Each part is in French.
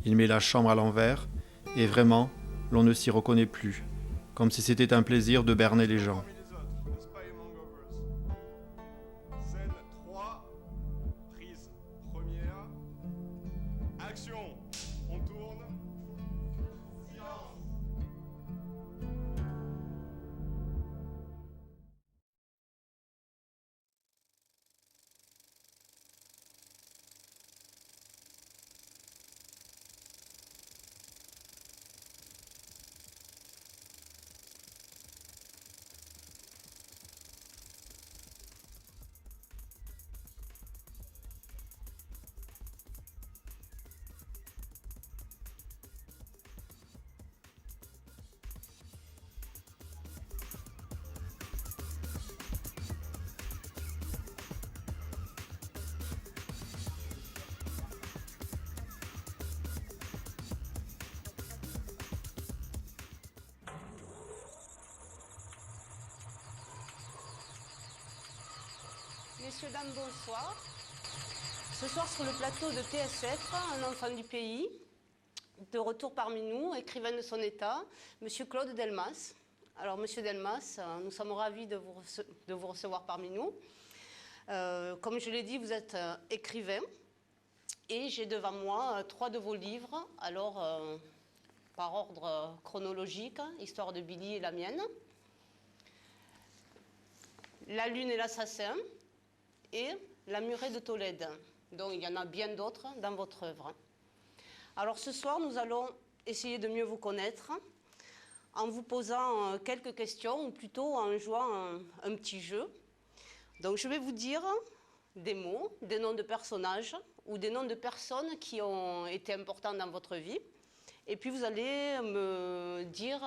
Il met la chambre à l'envers, et vraiment, l'on ne s'y reconnaît plus, comme si c'était un plaisir de berner les gens. Scène 3, prise première, action, on tourne. Silence. Messieurs, dames, bonsoir. Ce soir sur le plateau de TSF, un enfant du pays, de retour parmi nous, écrivain de son état, Monsieur Claude Delmas. Alors Monsieur Delmas, nous sommes ravis de vous recevoir parmi nous. Comme je l'ai dit, vous êtes écrivain et j'ai devant moi 3 de vos livres, alors par ordre chronologique, Histoire de Billy et la mienne, La Lune et l'assassin, et La Murée de Tolède, dont il y en a bien d'autres dans votre œuvre. Alors ce soir, nous allons essayer de mieux vous connaître en vous posant quelques questions, ou plutôt en jouant un petit jeu. Donc je vais vous dire des mots, des noms de personnages ou des noms de personnes qui ont été importantes dans votre vie. Et puis vous allez me dire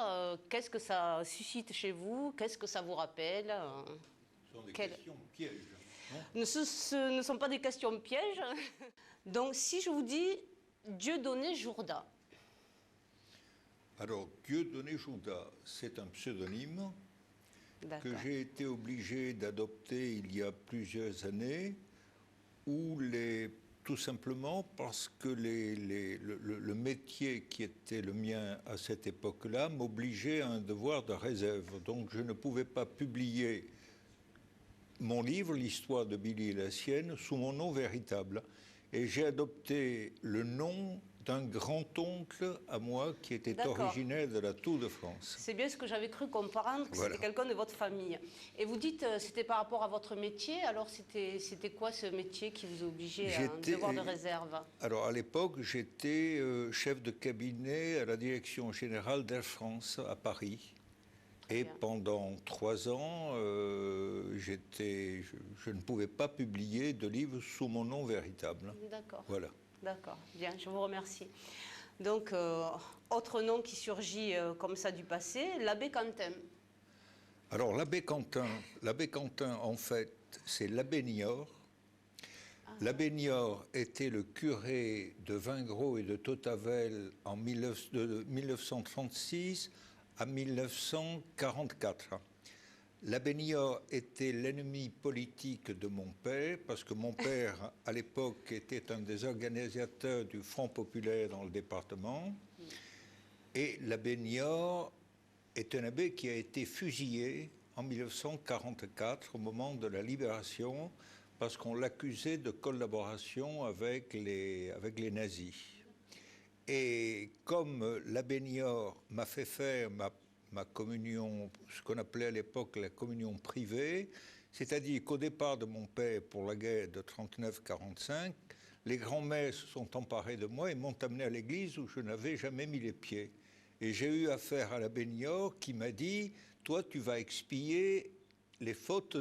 qu'est-ce que ça suscite chez vous, qu'est-ce que ça vous rappelle. Ce sont des questions pièges. Ce ne sont pas des questions pièges. Donc, si je vous dis Dieudonné Jourda. Alors, Dieudonné Jourda, c'est un pseudonyme que j'ai été obligé d'adopter il y a plusieurs années, tout simplement parce que le métier qui était le mien à cette époque-là m'obligeait à un devoir de réserve. Donc, je ne pouvais pas publier mon livre, l'histoire de Billy et la sienne, sous mon nom véritable. Et j'ai adopté le nom d'un grand-oncle à moi qui était originaire de la Tour de France. C'est bien ce que j'avais cru comprendre, que c'était quelqu'un de votre famille. Et vous dites, c'était par rapport à votre métier, alors c'était quoi ce métier qui vous obligeait à un devoir de réserve? Alors à l'époque, j'étais chef de cabinet à la direction générale d'Air France à Paris. Et pendant 3 ans, je ne pouvais pas publier de livres sous mon nom véritable. D'accord. Voilà. D'accord, bien, je vous remercie. Donc, autre nom qui surgit comme ça du passé, l'abbé Quentin. Alors, l'abbé Quentin, en fait, c'est l'abbé Niort. L'abbé Niort était le curé de Vingrau et de Tautavel de 1936 à 1944. L'abbé Niort était l'ennemi politique de mon père, parce que mon père, à l'époque, était un des organisateurs du Front populaire dans le département. Et l'abbé Niort est un abbé qui a été fusillé en 1944, au moment de la libération, parce qu'on l'accusait de collaboration avec les nazis. Et comme l'abbé Niort m'a fait faire ma communion, ce qu'on appelait à l'époque la communion privée, c'est-à-dire qu'au départ de mon père pour la guerre de 39-45, les grands-mères se sont emparés de moi et m'ont amené à l'église où je n'avais jamais mis les pieds. Et j'ai eu affaire à l'abbé Niort qui m'a dit « Toi, tu vas expier les fautes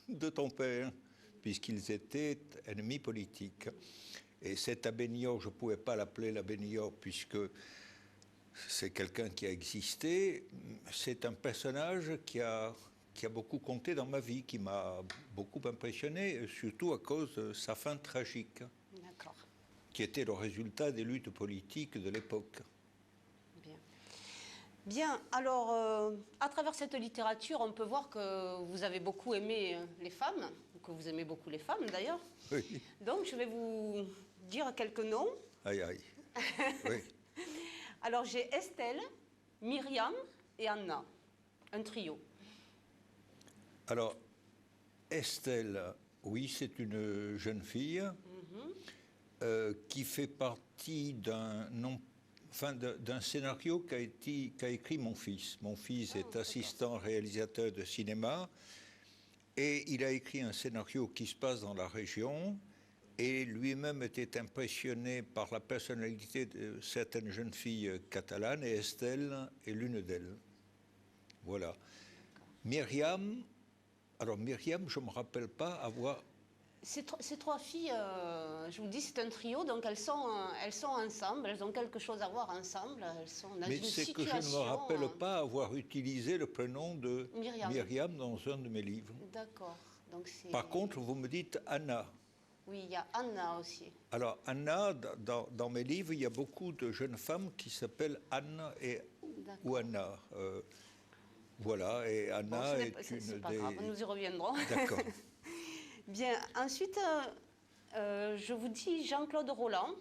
de ton père », puisqu'ils étaient ennemis politiques. Et cet abbé Niort, je ne pouvais pas l'appeler l'abbé Niort puisque c'est quelqu'un qui a existé. C'est un personnage qui a beaucoup compté dans ma vie, qui m'a beaucoup impressionné, surtout à cause de sa fin tragique, qui était le résultat des luttes politiques de l'époque. Bien, alors, à travers cette littérature, on peut voir que vous avez beaucoup aimé les femmes, que vous aimez beaucoup les femmes d'ailleurs. Oui. Donc, je vais vous dire quelques noms. Aïe, aïe. Oui. Alors j'ai Estelle, Myriam et Anna, un trio. Alors, Estelle, oui, c'est une jeune fille qui fait partie d'un scénario qu'a écrit mon fils. Mon fils est assistant réalisateur de cinéma et il a écrit un scénario qui se passe dans la région et lui-même était impressionné par la personnalité de certaines jeunes filles catalanes et Estelle est l'une d'elles. Voilà. Myriam, alors Myriam, je ne me rappelle pas avoir... Ces trois filles, je vous dis, c'est un trio, donc elles sont ensemble, elles ont quelque chose à voir ensemble, elles sont dans Mais une c'est que situation... je ne me rappelle pas avoir utilisé le prénom de Myriam. dans un de mes livres. D'accord. Donc c'est... Par contre, vous me dites Anna. Oui, il y a Anna aussi. Alors, Anna, dans mes livres, il y a beaucoup de jeunes femmes qui s'appellent Anne ou Anna. Voilà, et Anna Bon, est une c'est pas des... grave, nous y reviendrons. D'accord. Bien, ensuite, je vous dis Jean-Claude Roland.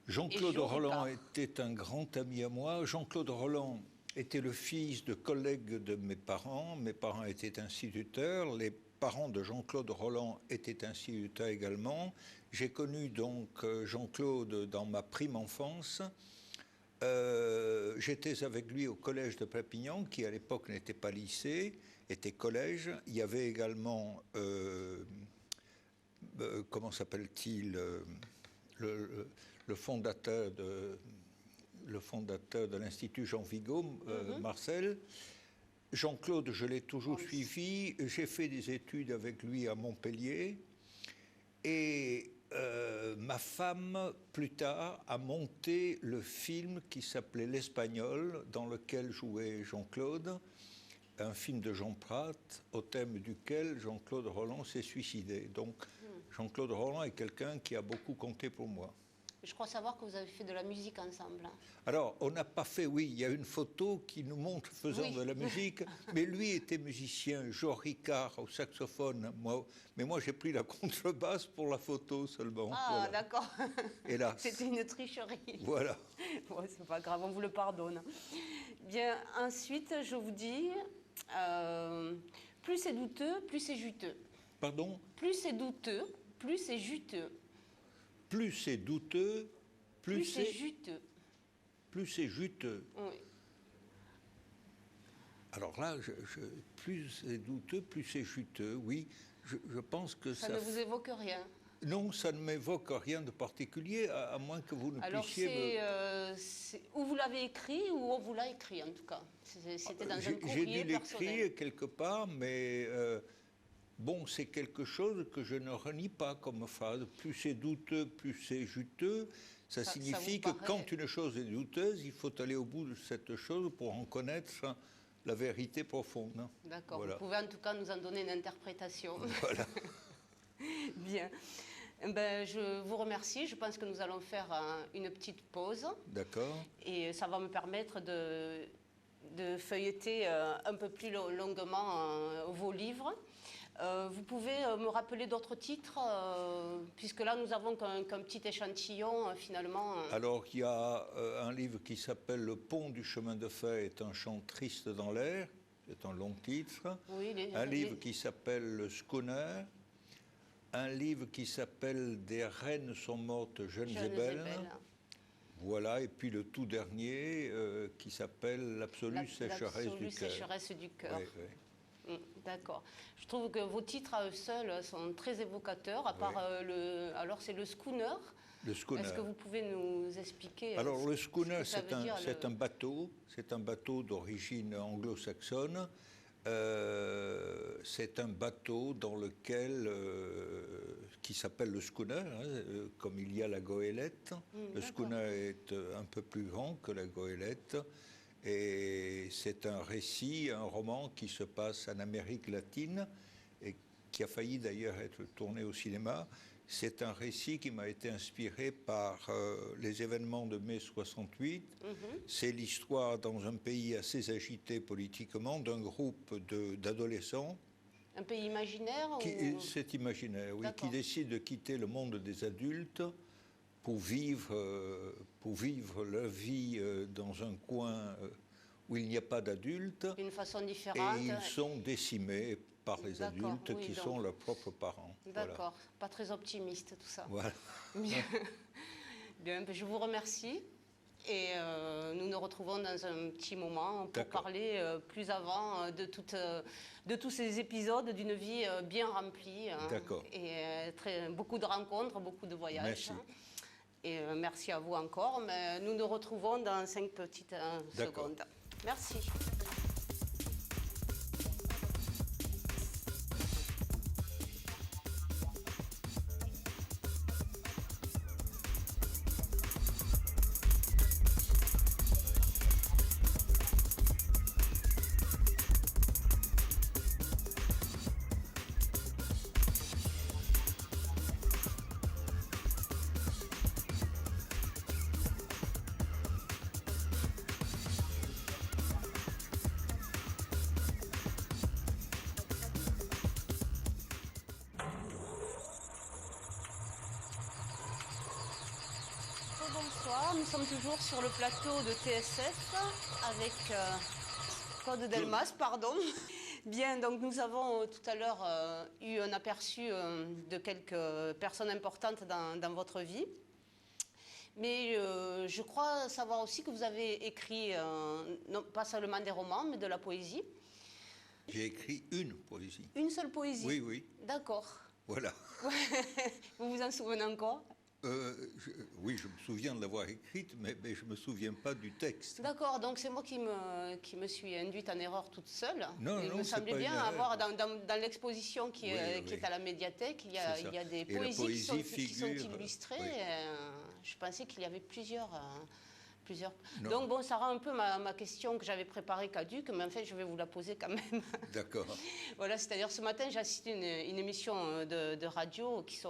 Jean-Claude Et Jo Roland Ricard. était un grand ami à moi. Jean-Claude Roland était le fils de collègues de mes parents. Mes parents étaient instituteurs. Les parents de Jean-Claude Roland étaient instituteurs également. J'ai connu donc Jean-Claude dans ma prime enfance. J'étais avec lui au collège de Perpignan, qui à l'époque n'était pas lycée, était collège. Il y avait également, comment s'appelle-t-il, le fondateur de l'Institut Jean Vigo, Marcel. Jean-Claude, je l'ai toujours suivi. J'ai fait des études avec lui à Montpellier. Et ma femme, plus tard, a monté le film qui s'appelait L'Espagnol, dans lequel jouait Jean-Claude, un film de Jean Prat, au thème duquel Jean-Claude Roland s'est suicidé. Donc, Jean-Claude Roland est quelqu'un qui a beaucoup compté pour moi. Je crois savoir que vous avez fait de la musique ensemble. Alors, on n'a pas fait, oui, il y a une photo qui nous montre faisant de la musique, mais lui était musicien, Jo Ricard au saxophone, mais moi j'ai pris la contrebasse pour la photo seulement. Ah, voilà. d'accord. Hélas. C'était une tricherie. Voilà. Bon, c'est pas grave, on vous le pardonne. Bien, ensuite, je vous dis, plus c'est douteux, plus c'est juteux. Pardon? Plus c'est douteux, plus c'est juteux. Plus c'est douteux, Plus c'est juteux. Plus c'est juteux. Oui. Alors là, plus c'est douteux, plus c'est juteux. Oui, je pense que Ça ne vous évoque rien. Non, ça ne m'évoque rien de particulier, à moins que vous ne Alors, puissiez c'est où vous l'avez écrit ou on vous l'a écrit, en tout cas. C'était dans un J'ai courrier dû personnel. l'écrire quelque part, mais bon, c'est quelque chose que je ne renie pas comme phrase. Plus c'est douteux, plus c'est juteux. Ça signifie que quand une chose est douteuse, il faut aller au bout de cette chose pour en connaître la vérité profonde. D'accord. Voilà. Vous pouvez en tout cas nous en donner une interprétation. Voilà. Bien. Ben, je vous remercie. Je pense que nous allons faire une petite pause. D'accord. Et ça va me permettre de feuilleter un peu plus longuement vos livres. Vous pouvez me rappeler d'autres titres, puisque là nous avons qu'un petit échantillon finalement. Alors il y a un livre qui s'appelle Le pont du chemin de fer est un chant triste dans l'air, c'est un long titre. Oui, un livre qui s'appelle Le Schooner. Un livre qui s'appelle Des reines sont mortes jeunes et belles. Voilà, et puis le tout dernier qui s'appelle L'absolue sécheresse du cœur. Sécheresse du cœur. Oui, oui. D'accord. Je trouve que vos titres à eux seuls sont très évocateurs, à part alors c'est le schooner. Le schooner. Est-ce que vous pouvez nous expliquer Alors le schooner, c'est un bateau d'origine anglo-saxonne. C'est un bateau dans lequel, qui s'appelle le schooner, comme il y a la goélette. Le schooner est un peu plus grand que la goélette. Et c'est un récit, un roman qui se passe en Amérique latine et qui a failli d'ailleurs être tourné au cinéma. C'est un récit qui m'a été inspiré par les événements de mai 68. C'est l'histoire dans un pays assez agité politiquement d'un groupe d'adolescents. Un pays imaginaire C'est imaginaire, oui, qui décide de quitter le monde des adultes pour vivre leur vie dans un coin où il n'y a pas d'adultes. D'une façon Et différente. ils sont décimés par les D'accord, adultes oui, qui donc. sont leurs propres parents. D'accord, pas très optimiste tout ça. Voilà. Bien, bien, ben, je vous remercie. Et nous nous retrouvons dans un petit moment pour D'accord. parler plus avant de tous ces épisodes d'une vie bien remplie. Hein, D'accord. Et beaucoup de rencontres, beaucoup de voyages. Merci. Et merci à vous encore. Mais nous nous retrouvons dans 5 petites D'accord. secondes. Merci. Bonsoir, nous sommes toujours sur le plateau de TSF avec Claude Delmas, pardon. Bien, donc nous avons tout à l'heure eu un aperçu de quelques personnes importantes dans votre vie. Mais je crois savoir aussi que vous avez écrit, non pas seulement des romans, mais de la poésie. J'ai écrit une poésie. Une seule poésie? Oui, oui. D'accord. Voilà. Vous vous en souvenez encore? Oui, je me souviens de l'avoir écrite, mais je ne me souviens pas du texte. D'accord, donc c'est moi qui me suis induite en erreur toute seule. Non, Il non, me c'est semblait pas bien une erreur. avoir dans l'exposition qui Oui, est à la médiathèque, il y a C'est ça. des Et la poésies qui sont figure, illustrées. oui. Je pensais qu'il y avait plusieurs. Non. Donc bon, ça rend un peu ma question que j'avais préparée caduque, mais en fait je vais vous la poser quand même. D'accord. Voilà, c'est-à-dire ce matin j'ai assisté à une émission de radio qui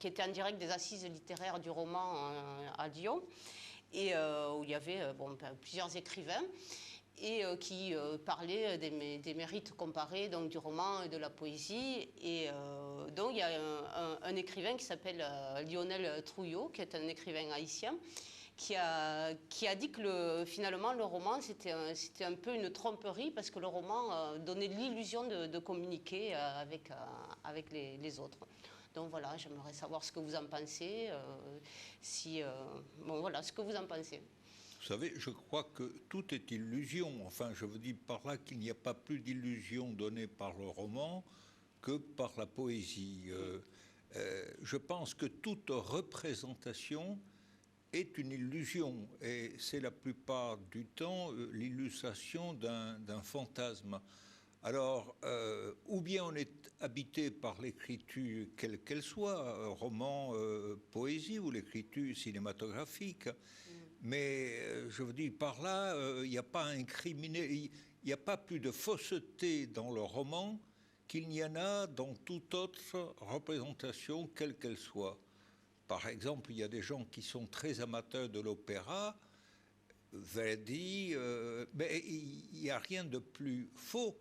était en direct des assises littéraires du roman à Lyon, et où il y avait plusieurs écrivains et qui parlaient des mérites comparés donc, du roman et de la poésie. Et donc il y a un écrivain qui s'appelle Lionel Trouillot, qui est un écrivain haïtien, qui a dit que finalement le roman c'était un peu une tromperie parce que le roman donnait l'illusion de communiquer avec les autres. Donc voilà, j'aimerais savoir ce que vous en pensez, voilà, ce que vous en pensez. Vous savez, je crois que tout est illusion. Enfin, je veux dire par là qu'il n'y a pas plus d'illusion donnée par le roman que par la poésie. Je pense que toute représentation est une illusion, et c'est la plupart du temps l'illustration d'un fantasme. Alors, ou bien on est habité par l'écriture, quelle qu'elle soit, roman, poésie ou l'écriture cinématographique, mais je veux dire par là, il n'y a pas il n'y a pas plus de fausseté dans le roman qu'il n'y en a dans toute autre représentation, quelle qu'elle soit. Par exemple, il y a des gens qui sont très amateurs de l'opéra, Verdi, mais il n'y a rien de plus faux,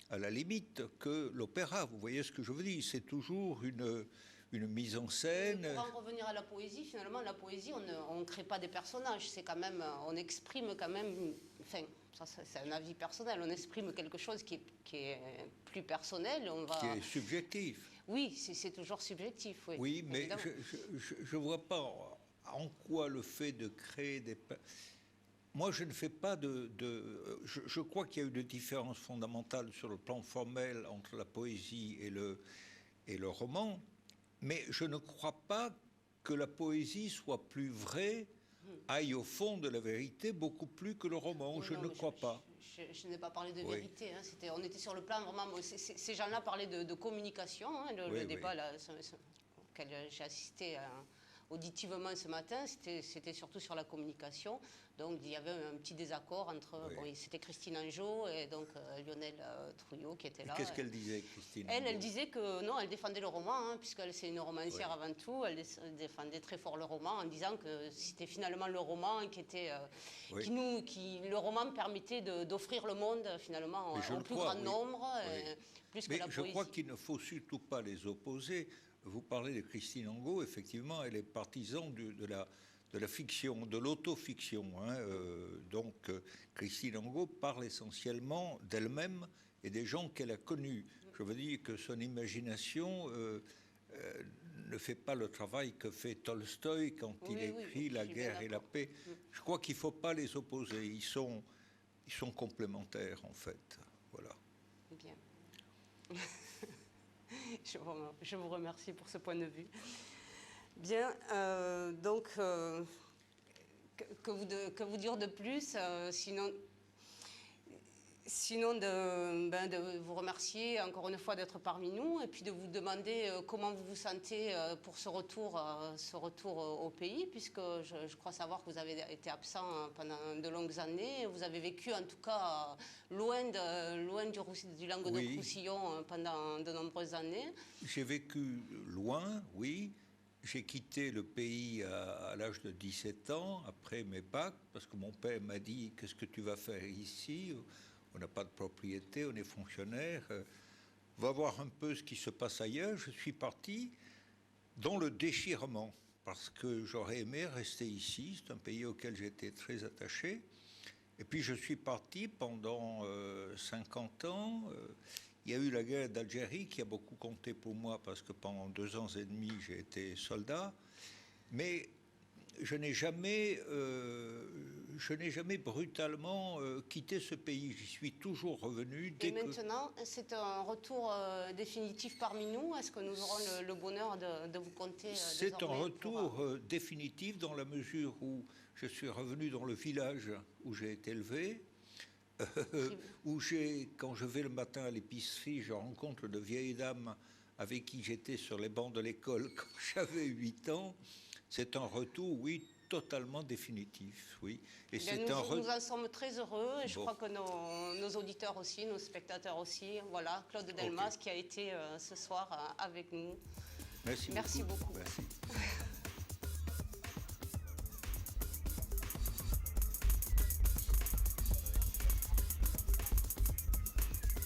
à la limite, que l'opéra. Vous voyez ce que je veux dire? C'est toujours une mise en scène. Pour en revenir à la poésie, finalement, la poésie, on ne crée pas des personnages, c'est quand même, on exprime quand même, enfin, ça c'est un avis personnel, on exprime quelque chose qui est plus personnel. Qui est subjectif. Oui, c'est toujours subjectif, oui. Oui, mais évidemment. je ne vois pas en quoi le fait de créer des... Moi, je ne fais pas je crois qu'il y a une différence fondamentale sur le plan formel entre la poésie et le roman, mais je ne crois pas que la poésie soit plus vraie, aille au fond de la vérité beaucoup plus que le roman. Oui, je non, ne mais crois pas. Je n'ai pas parlé de Oui. vérité, hein, on était sur le plan vraiment... Ces gens-là parlaient de communication, hein, Oui, le débat oui. là, auquel j'ai assisté auditivement ce matin, c'était surtout sur la communication. Donc il y avait un petit désaccord entre... Oui. Bon, c'était Christine Anjot et donc Lionel Trouillot qui était Et là. qu'est-ce qu'elle disait, Christine? Elle disait que non, elle défendait le roman, hein, puisqu'elle c'est une romancière Oui. avant tout. Elle défendait très fort le roman en disant que c'était finalement le roman qui était, Oui. le roman permettait d'offrir le monde finalement Mais je au le plus crois, grand oui. nombre, Oui. plus Mais que la je poésie. crois qu'il ne faut surtout pas les opposer. vous parlez de Christine Angot, effectivement, elle est partisane de la fiction, de l'autofiction. Hein, donc, Christine Angot parle essentiellement d'elle-même et des gens qu'elle a connus. Je veux dire que son imagination ne fait pas le travail que fait Tolstoï quand il écrit La guerre et la paix. Je crois qu'il ne faut pas les opposer. Ils sont complémentaires, en fait. Voilà. Bien. Je vous remercie pour ce point de vue. Bien, donc, que vous dire de plus, sinon de vous remercier encore une fois d'être parmi nous et puis de vous demander comment vous vous sentez pour ce retour au pays, puisque je crois savoir que vous avez été absent pendant de longues années. Vous avez vécu en tout cas loin du Languedoc-Roussillon pendant de nombreuses années. J'ai vécu loin, oui. J'ai quitté le pays à l'âge de 17 ans, après mes bacs, parce que mon père m'a dit « Qu'est-ce que tu vas faire ici ? On n'a pas de propriété, on est fonctionnaire. Va voir un peu ce qui se passe ailleurs. » Je suis parti dans le déchirement, parce que j'aurais aimé rester ici. C'est un pays auquel j'étais très attaché. Et puis je suis parti pendant 50 ans. Il y a eu la guerre d'Algérie qui a beaucoup compté pour moi parce que pendant 2 ans et demi, j'ai été soldat. Mais je n'ai jamais brutalement quitté ce pays. J'y suis toujours revenu. Et maintenant, c'est un retour définitif parmi nous. Est-ce que nous aurons le bonheur de vous compter C'est un désormais retour définitif dans la mesure où je suis revenu dans le village où j'ai été élevé. Où quand je vais le matin à l'épicerie, je rencontre de vieilles dames avec qui j'étais sur les bancs de l'école quand j'avais 8 ans. C'est un retour, oui, totalement définitif, oui. Et nous en sommes très heureux et je crois que nos auditeurs aussi, nos spectateurs aussi. Voilà, Claude Delmas qui a été ce soir avec nous. Merci beaucoup. Merci.